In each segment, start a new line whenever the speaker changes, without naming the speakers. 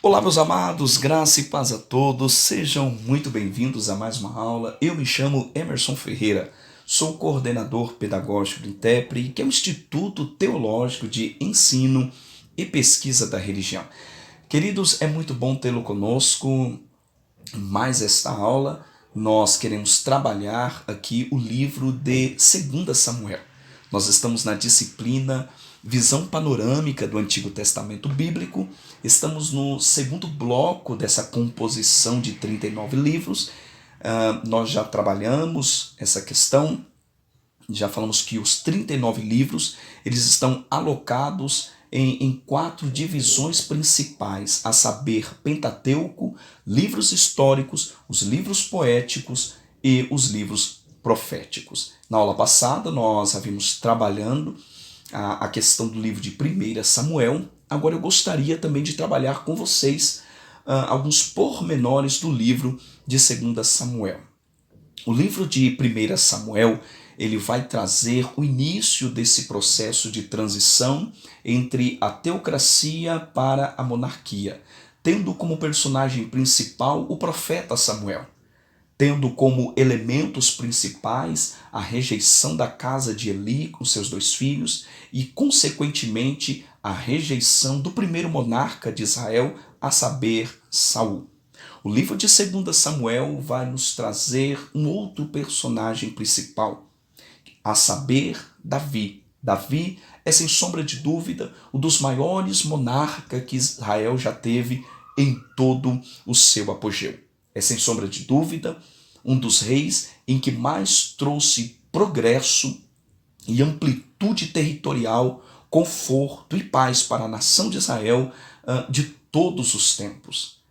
Olá, meus amados, graça e paz a todos, sejam muito bem-vindos a mais uma aula. Eu me chamo Emerson Ferreira, sou coordenador pedagógico do INTEPRE, que é o Instituto Teológico de Ensino e Pesquisa da Religião. Queridos, é muito bom tê-lo conosco em mais esta aula. Nós queremos trabalhar aqui o livro de 2 Samuel. Nós estamos na disciplina Visão Panorâmica do Antigo Testamento Bíblico. Estamos no segundo bloco dessa composição de 39 livros. Nós já trabalhamos essa questão, já falamos que os 39 livros eles estão alocados em 4 divisões principais, a saber, Pentateuco, livros históricos, os livros poéticos e os livros proféticos. Na aula passada nós havíamos trabalhando a questão do livro de 1 Samuel. Agora eu gostaria também de trabalhar com vocês alguns pormenores do livro de 2 Samuel. O livro de 1 Samuel ele vai trazer o início desse processo de transição entre a teocracia para a monarquia, tendo como personagem principal o profeta Samuel, tendo como elementos principais a rejeição da casa de Eli com seus 2 filhos e, consequentemente, a rejeição do primeiro monarca de Israel, a saber, Saul. O livro de 2 Samuel vai nos trazer um outro personagem principal, a saber, Davi. Davi é, sem sombra de dúvida, um dos maiores monarcas que Israel já teve em todo o seu apogeu. É, sem sombra de dúvida, um dos reis em que mais trouxe progresso e amplitude territorial, conforto e paz para a nação de Israel de todos os tempos.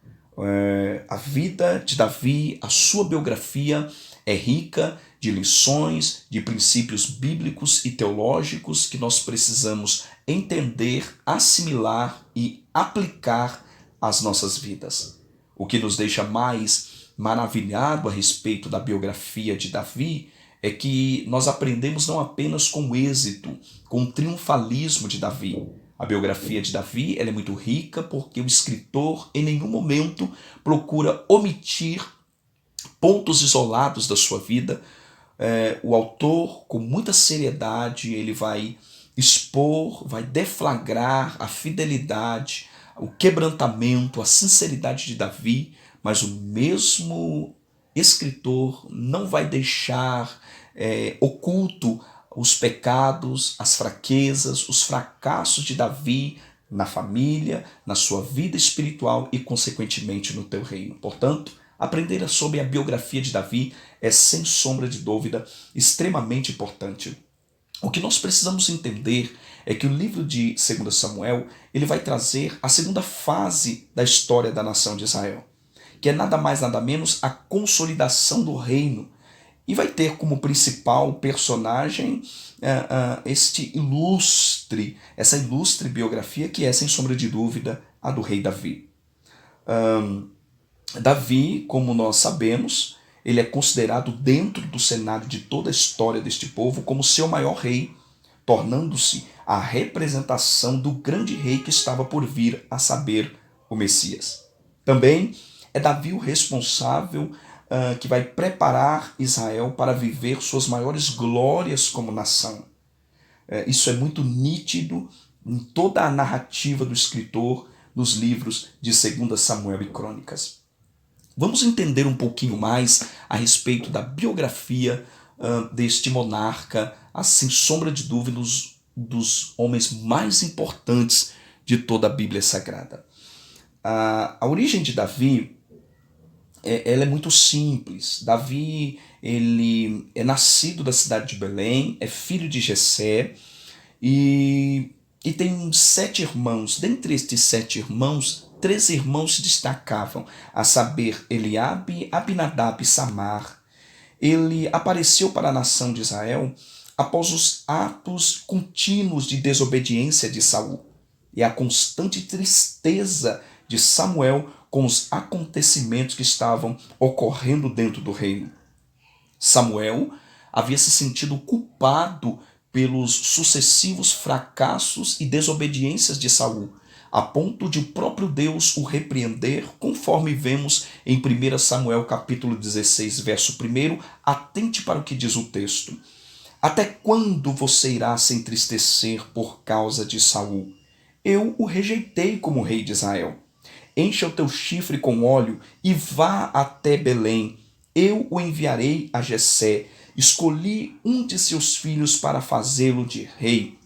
A vida de Davi, a sua biografia é rica de lições, de princípios bíblicos e teológicos que nós precisamos entender, assimilar e aplicar às nossas vidas. O que nos deixa mais maravilhado a respeito da biografia de Davi é que nós aprendemos não apenas com o êxito, com o triunfalismo de Davi. A biografia de Davi ela é muito rica porque o escritor em nenhum momento procura omitir pontos isolados da sua vida. O autor, com muita seriedade, ele vai expor, vai deflagrar a fidelidade, o quebrantamento, a sinceridade de Davi, mas o mesmo escritor não vai deixar oculto os pecados, as fraquezas, os fracassos de Davi na família, na sua vida espiritual e, consequentemente, no teu reino. Portanto, aprender sobre a biografia de Davi é, sem sombra de dúvida, extremamente importante. O que nós precisamos entender é que o livro de 2 Samuel ele vai trazer a segunda fase da história da nação de Israel, que é nada mais nada menos a consolidação do reino, e vai ter como principal personagem essa ilustre biografia que é, sem sombra de dúvida, a do rei Davi. Davi, como nós sabemos, ele é considerado dentro do cenário de toda a história deste povo como seu maior rei, tornando-se a representação do grande rei que estava por vir, a saber, o Messias. Também é Davi o responsável que vai preparar Israel para viver suas maiores glórias como nação. Isso é muito nítido em toda a narrativa do escritor nos livros de 2 Samuel e Crônicas. Vamos entender um pouquinho mais a respeito da biografia deste monarca, sem sombra de dúvida, dos homens mais importantes de toda a Bíblia Sagrada. A origem de Davi ela é muito simples. Davi ele é nascido da cidade de Belém, é filho de Jessé e tem 7 irmãos. Dentre estes 7 irmãos, 3 irmãos se destacavam, a saber, Eliabe, Abinadab e Samar. Ele apareceu para a nação de Israel após os atos contínuos de desobediência de Saul e a constante tristeza de Samuel com os acontecimentos que estavam ocorrendo dentro do reino. Samuel havia se sentido culpado pelos sucessivos fracassos e desobediências de Saul, a ponto de o próprio Deus o repreender, conforme vemos em 1 Samuel capítulo 16, verso 1. Atente para o que diz o texto. Até quando você irá se entristecer por causa de Saul? Eu o rejeitei como rei de Israel. Encha o teu chifre com óleo e vá até Belém. Eu o enviarei a Jessé. Escolhi um de seus filhos para fazê-lo de rei.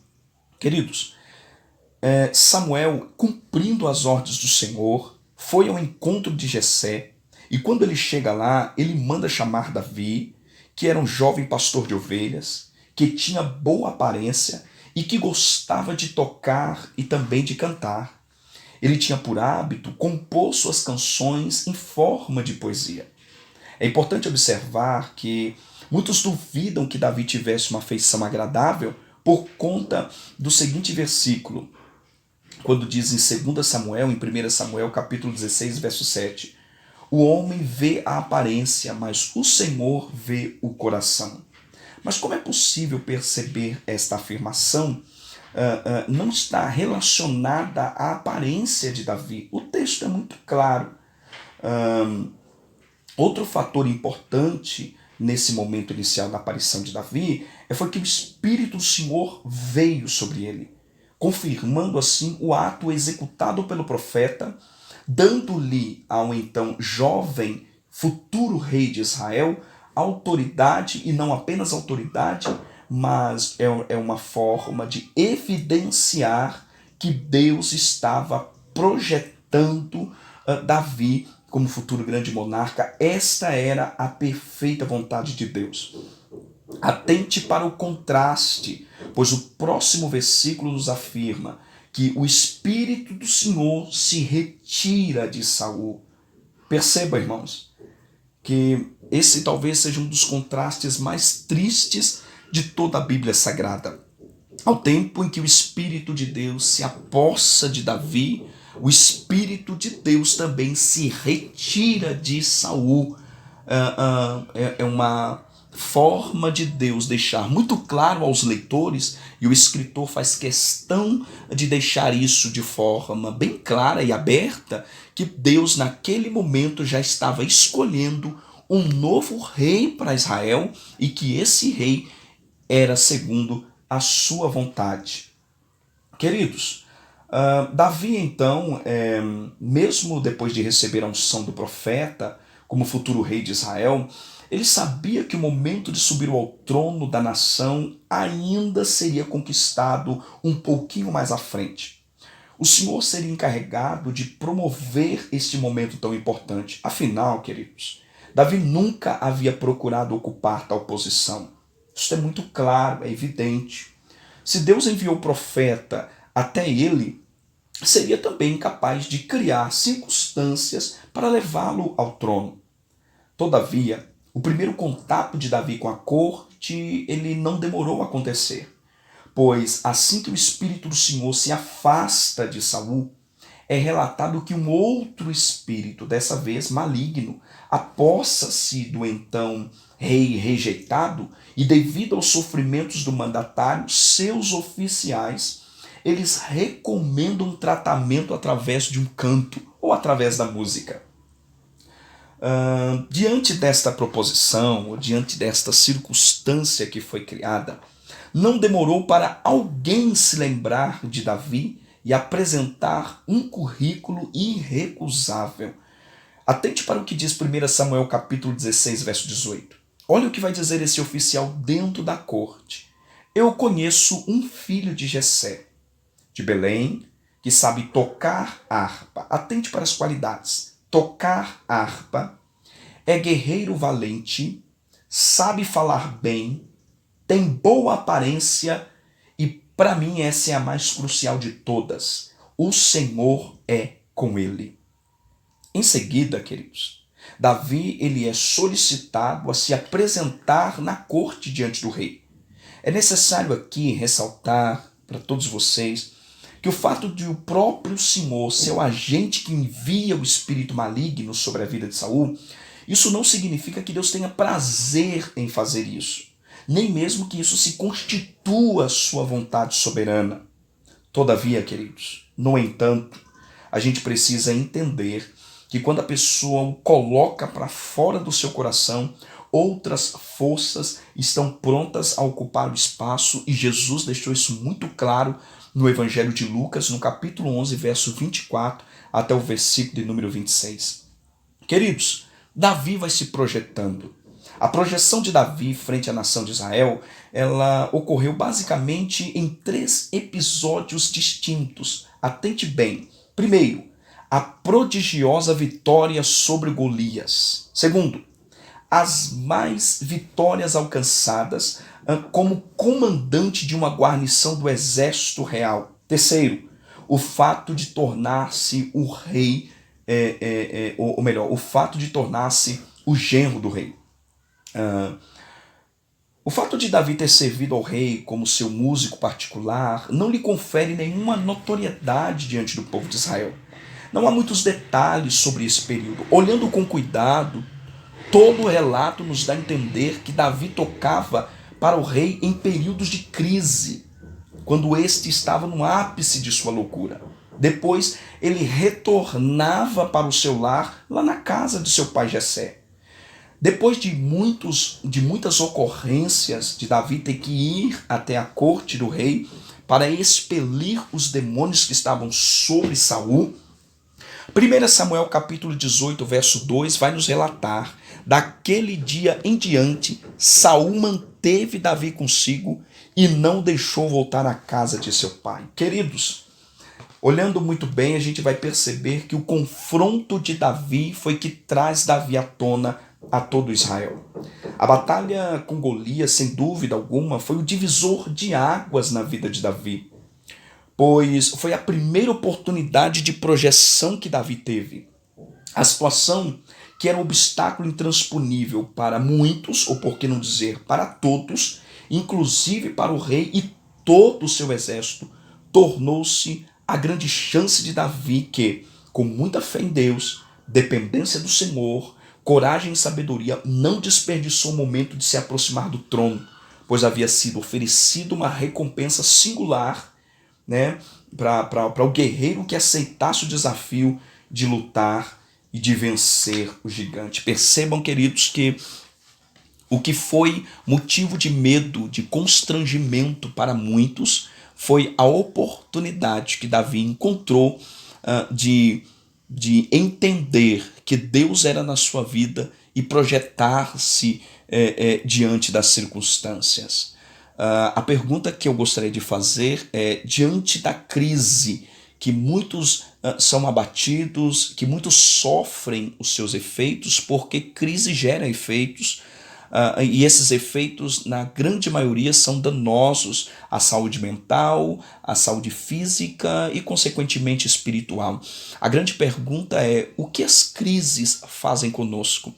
Queridos, Samuel, cumprindo as ordens do Senhor, foi ao encontro de Jessé, e quando ele chega lá, ele manda chamar Davi, que era um jovem pastor de ovelhas, que tinha boa aparência e que gostava de tocar e também de cantar. Ele tinha por hábito compor suas canções em forma de poesia. É importante observar que muitos duvidam que Davi tivesse uma feição agradável por conta do seguinte versículo, quando diz em 2 Samuel, em 1 Samuel capítulo 16, verso 7, o homem vê a aparência, mas o Senhor vê o coração. Mas como é possível perceber esta afirmação? Não está relacionada à aparência de Davi. O texto é muito claro. Outro fator importante nesse momento inicial da aparição de Davi foi que o Espírito do Senhor veio sobre ele, confirmando assim o ato executado pelo profeta, dando-lhe ao então jovem futuro rei de Israel autoridade, e não apenas autoridade, mas é uma forma de evidenciar que Deus estava projetando Davi como futuro grande monarca. Esta era a perfeita vontade de Deus. Atente para o contraste, pois o próximo versículo nos afirma que o Espírito do Senhor se retira de Saul. Perceba, irmãos, que esse talvez seja um dos contrastes mais tristes de toda a Bíblia Sagrada. Ao tempo em que o Espírito de Deus se apossa de Davi, o Espírito de Deus também se retira de Saul. É uma forma de Deus deixar muito claro aos leitores, e o escritor faz questão de deixar isso de forma bem clara e aberta, que Deus naquele momento já estava escolhendo um novo rei para Israel, e que esse rei era segundo a sua vontade. Queridos, Davi então, mesmo depois de receber a unção do profeta como futuro rei de Israel, ele sabia que o momento de subir ao trono da nação ainda seria conquistado um pouquinho mais à frente. O Senhor seria encarregado de promover este momento tão importante. Afinal, queridos, Davi nunca havia procurado ocupar tal posição. Isso é muito claro, é evidente. Se Deus enviou o profeta até ele, seria também capaz de criar circunstâncias para levá-lo ao trono. Todavia, o primeiro contato de Davi com a corte, ele não demorou a acontecer, pois assim que o Espírito do Senhor se afasta de Saul, é relatado que um outro espírito, dessa vez maligno, apossa-se do então rei rejeitado, e devido aos sofrimentos do mandatário, seus oficiais, eles recomendam um tratamento através de um canto ou através da música. Diante desta proposição, ou diante desta circunstância que foi criada, não demorou para alguém se lembrar de Davi e apresentar um currículo irrecusável. Atente para o que diz 1 Samuel capítulo 16, verso 18. Olha o que vai dizer esse oficial dentro da corte. Eu conheço um filho de Jessé, de Belém, que sabe tocar harpa. Atente para as qualidades. Tocar harpa, é guerreiro valente, sabe falar bem, tem boa aparência e, para mim, essa é a mais crucial de todas. O Senhor é com ele. Em seguida, queridos, Davi ele é solicitado a se apresentar na corte diante do rei. É necessário aqui ressaltar para todos vocês que o fato de o próprio Senhor ser o agente que envia o espírito maligno sobre a vida de Saul, isso não significa que Deus tenha prazer em fazer isso, nem mesmo que isso se constitua sua vontade soberana. Todavia, queridos, no entanto, a gente precisa entender que quando a pessoa o coloca para fora do seu coração, outras forças estão prontas a ocupar o espaço, e Jesus deixou isso muito claro no Evangelho de Lucas, no capítulo 11, verso 24, até o versículo de número 26. Queridos, Davi vai se projetando. A projeção de Davi frente à nação de Israel, ela ocorreu basicamente em 3 episódios distintos. Atente bem. Primeiro, a prodigiosa vitória sobre Golias. Segundo, as mais vitórias alcançadas como comandante de uma guarnição do exército real. Terceiro, o fato de tornar-se o rei, ou melhor, o fato de tornar-se o genro do rei. O fato de Davi ter servido ao rei como seu músico particular não lhe confere nenhuma notoriedade diante do povo de Israel. Não há muitos detalhes sobre esse período. Olhando com cuidado, todo o relato nos dá a entender que Davi tocava para o rei em períodos de crise, quando este estava no ápice de sua loucura. Depois ele retornava para o seu lar, lá na casa de seu pai Jessé. Depois de muitas ocorrências de Davi ter que ir até a corte do rei para expelir os demônios que estavam sobre Saul, 1 Samuel capítulo 18, verso 2 vai nos relatar: daquele dia em diante, Saul manteve Davi consigo e não deixou voltar à casa de seu pai. Queridos, olhando muito bem, a gente vai perceber que o confronto de Davi foi que traz Davi à tona a todo Israel. A batalha com Golias, sem dúvida alguma, foi o divisor de águas na vida de Davi, pois foi a primeira oportunidade de projeção que Davi teve. A situação, que era um obstáculo intransponível para muitos, ou por que não dizer para todos, inclusive para o rei e todo o seu exército, tornou-se a grande chance de Davi que, com muita fé em Deus, dependência do Senhor, coragem e sabedoria, não desperdiçou o momento de se aproximar do trono, pois havia sido oferecido uma recompensa singular, né, para o guerreiro que aceitasse o desafio de lutar e de vencer o gigante. Percebam, queridos, que o que foi motivo de medo, de constrangimento para muitos, foi a oportunidade que Davi encontrou de entender que Deus era na sua vida e projetar-se diante das circunstâncias. A pergunta que eu gostaria de fazer é: diante da crise que muitos são abatidos, que muitos sofrem os seus efeitos, porque crise gera efeitos, e esses efeitos, na grande maioria, são danosos à saúde mental, à saúde física e, consequentemente, espiritual. A grande pergunta é: o que as crises fazem conosco?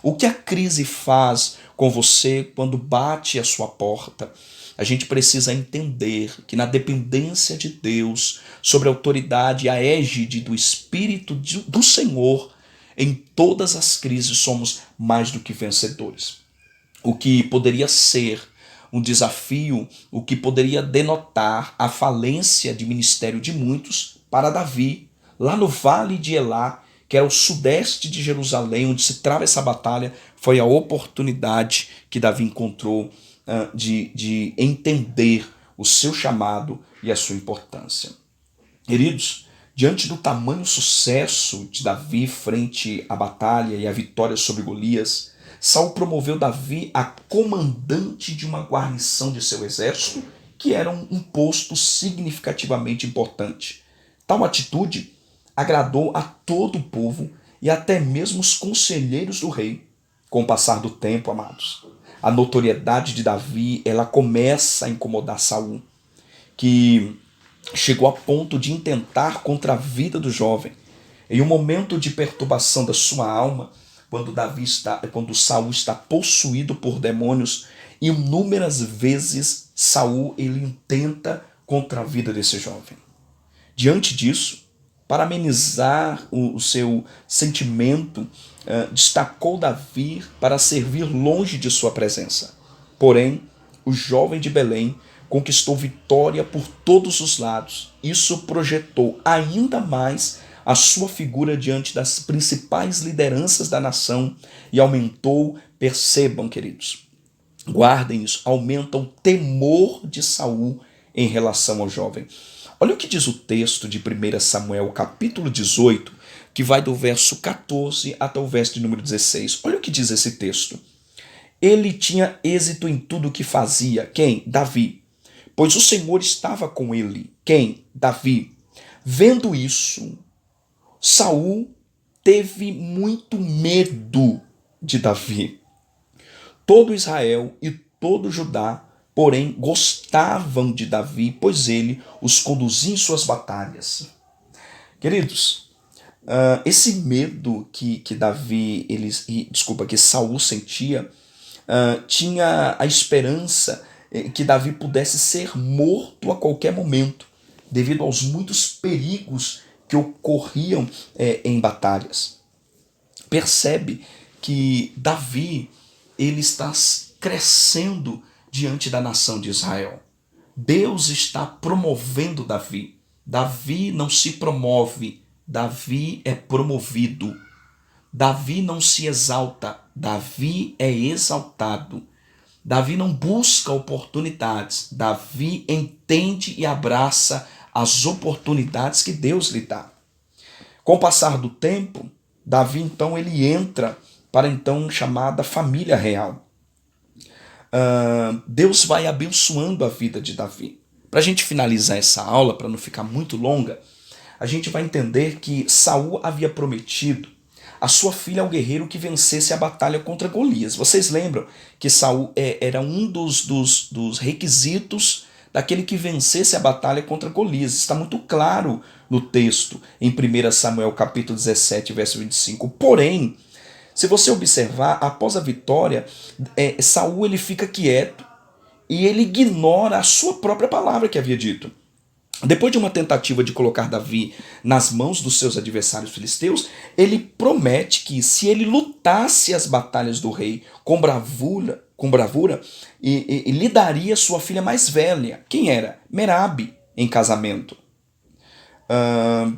O que a crise faz com você quando bate à sua porta? A gente precisa entender que, na dependência de Deus, sobre a autoridade e a égide do Espírito do Senhor, em todas as crises somos mais do que vencedores. O que poderia ser um desafio, o que poderia denotar a falência de ministério de muitos, para Davi, lá no vale de Elá, que era o sudeste de Jerusalém, onde se trava essa batalha, foi a oportunidade que Davi encontrou de entender o seu chamado e a sua importância. Queridos, diante do tamanho sucesso de Davi frente à batalha e à vitória sobre Golias, Saul promoveu Davi a comandante de uma guarnição de seu exército, que era um posto significativamente importante. Tal atitude agradou a todo o povo e até mesmo os conselheiros do rei. Com o passar do tempo, amados, a notoriedade de Davi, ela começa a incomodar Saul, que chegou a ponto de intentar contra a vida do jovem. Em um momento de perturbação da sua alma, quando Saul está possuído por demônios, inúmeras vezes Saul ele intenta contra a vida desse jovem. Diante disso, para amenizar o seu sentimento, destacou Davi para servir longe de sua presença. Porém, o jovem de Belém conquistou vitória por todos os lados. Isso projetou ainda mais a sua figura diante das principais lideranças da nação e aumentou, percebam, queridos, guardem isso, aumenta o temor de Saul em relação ao jovem. Olha o que diz o texto de 1 Samuel, capítulo 18, que vai do verso 14 até o verso de número 16. Olha o que diz esse texto. Ele tinha êxito em tudo o que fazia. Quem? Davi. Pois o Senhor estava com ele. Quem? Davi. Vendo isso, Saul teve muito medo de Davi. Todo Israel e todo Judá, porém, gostavam de Davi, pois ele os conduzia em suas batalhas. Queridos, esse medo que que Saul sentia, tinha a esperança que Davi pudesse ser morto a qualquer momento, devido aos muitos perigos que ocorriam em batalhas. Percebe que Davi ele está crescendo diante da nação de Israel. Deus está promovendo Davi. Davi não se promove, Davi é promovido. Davi não se exalta, Davi é exaltado. Davi não busca oportunidades, Davi entende e abraça as oportunidades que Deus lhe dá. Com o passar do tempo, Davi então ele entra para então chamada família real. Deus vai abençoando a vida de Davi. Para a gente finalizar essa aula, para não ficar muito longa, a gente vai entender que Saul havia prometido a sua filha ao guerreiro que vencesse a batalha contra Golias. Vocês lembram que Saul era um dos requisitos daquele que vencesse a batalha contra Golias. Está muito claro no texto, em 1 Samuel capítulo 17, verso 25. Porém, se você observar, após a vitória, Saul ele fica quieto e ele ignora a sua própria palavra que havia dito. Depois de uma tentativa de colocar Davi nas mãos dos seus adversários filisteus, ele promete que se ele lutasse as batalhas do rei com bravura e lhe daria sua filha mais velha. Quem era? Merabe, em casamento.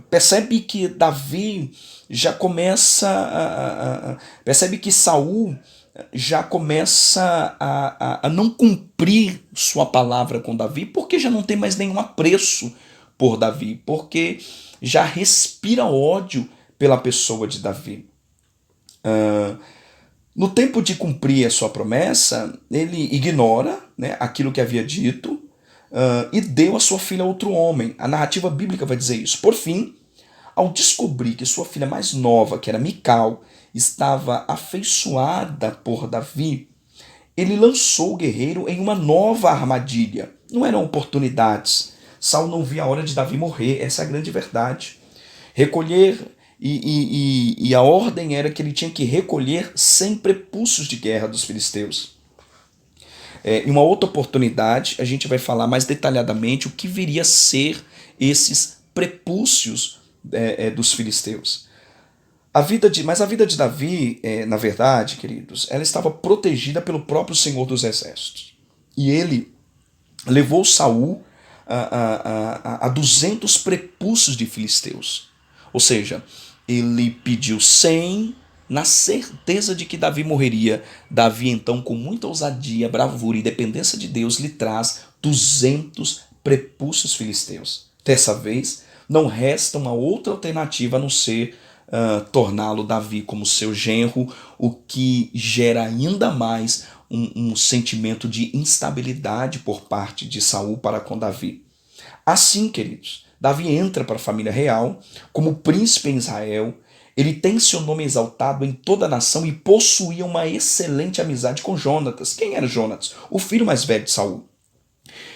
Percebe que Davi já começa percebe que Saul já começa a não cumprir sua palavra com Davi, porque já não tem mais nenhum apreço por Davi, porque já respira ódio pela pessoa de Davi. No tempo de cumprir a sua promessa, ele ignora, né, aquilo que havia dito e deu a sua filha a outro homem. A narrativa bíblica vai dizer isso. Por fim, ao descobrir que sua filha mais nova, que era Mical, estava afeiçoada por Davi, ele lançou o guerreiro em uma nova armadilha. Não eram oportunidades. Saul não via a hora de Davi morrer, essa é a grande verdade. Recolher, e a ordem era que ele tinha que recolher 100 prepúcios de guerra dos filisteus. Em uma outra oportunidade, a gente vai falar mais detalhadamente o que viria a ser esses prepúcios dos filisteus. Mas a vida de Davi, na verdade, queridos, ela estava protegida pelo próprio Senhor dos Exércitos. E ele levou Saul a 200 prepúcios de filisteus. Ou seja, ele pediu 100 na certeza de que Davi morreria. Davi, então, com muita ousadia, bravura e dependência de Deus, lhe traz 200 prepúcios filisteus. Dessa vez, não resta uma outra alternativa a não ser torná-lo Davi como seu genro, o que gera ainda mais um sentimento de instabilidade por parte de Saul para com Davi. Assim, queridos, Davi entra para a família real como príncipe em Israel. Ele tem seu nome exaltado em toda a nação e possuía uma excelente amizade com Jonatas. Quem era Jonatas? O filho mais velho de Saul.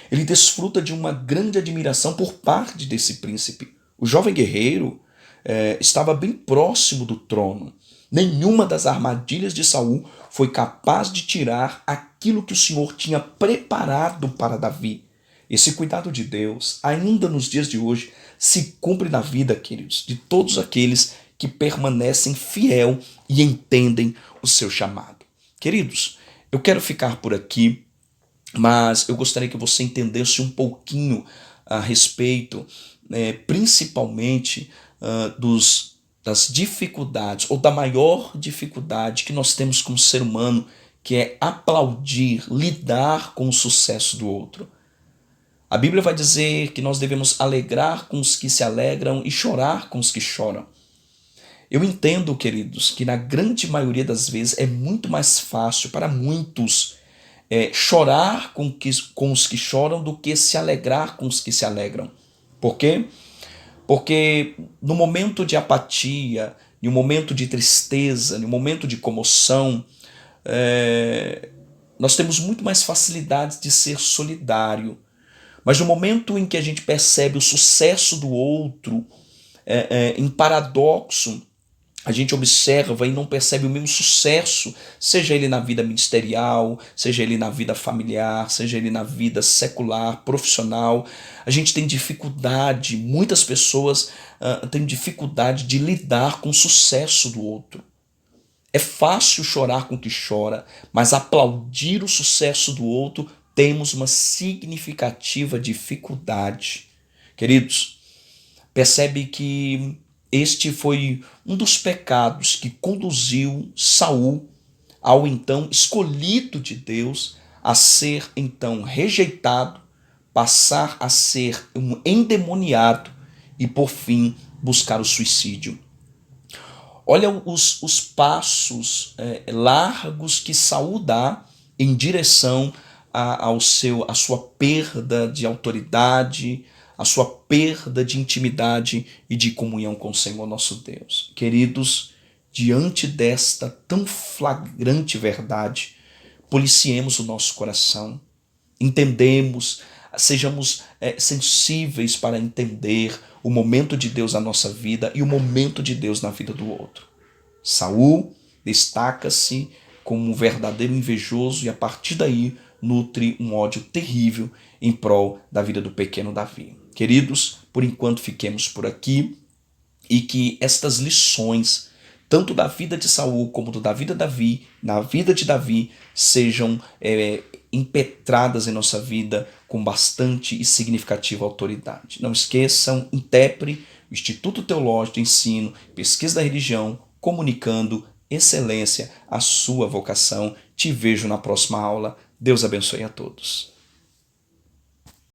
Ele desfruta de uma grande admiração por parte desse príncipe. O jovem guerreiro estava bem próximo do trono. Nenhuma das armadilhas de Saul foi capaz de tirar aquilo que o Senhor tinha preparado para Davi. Esse cuidado de Deus, ainda nos dias de hoje, se cumpre na vida, queridos, de todos aqueles que permanecem fiel e entendem o seu chamado. Queridos, eu quero ficar por aqui. mas eu gostaria que você entendesse um pouquinho a respeito, principalmente das dificuldades, ou da maior dificuldade que nós temos como ser humano, que é aplaudir, lidar com o sucesso do outro. A Bíblia vai dizer que nós devemos alegrar com os que se alegram e chorar com os que choram. Eu entendo, queridos, que na grande maioria das vezes é muito mais fácil para muitos chorar com os que choram do que se alegrar com os que se alegram. Por quê? Porque no momento de apatia, no momento de tristeza, no momento de comoção, nós temos muito mais facilidade de ser solidário. Mas no momento em que a gente percebe o sucesso do outro, em paradoxo, a gente observa e não percebe o mesmo sucesso, seja ele na vida ministerial, seja ele na vida familiar, seja ele na vida secular, profissional. A gente tem dificuldade, muitas pessoas têm dificuldade de lidar com o sucesso do outro. É fácil chorar com o que chora, mas aplaudir o sucesso do outro temos uma significativa dificuldade. Queridos, percebe que este foi um dos pecados que conduziu Saul ao então escolhido de Deus a ser então rejeitado, passar a ser um endemoniado e por fim buscar o suicídio. Olha os passos largos que Saul dá em direção à sua perda de autoridade, a sua perda de intimidade e de comunhão com o Senhor nosso Deus. Queridos, diante desta tão flagrante verdade, policiemos o nosso coração, entendemos, sejamos sensíveis para entender o momento de Deus na nossa vida e o momento de Deus na vida do outro. Saul destaca-se como um verdadeiro invejoso e a partir daí nutre um ódio terrível em prol da vida do pequeno Davi. Queridos, por enquanto fiquemos por aqui e que estas lições, tanto da vida de Saul como da vida de Davi, na vida de Davi, sejam impetradas em nossa vida com bastante e significativa autoridade. Não esqueçam, INTEPRE, Instituto Teológico de Ensino, Pesquisa da Religião, comunicando excelência à sua vocação. Te vejo na próxima aula. Deus abençoe a todos.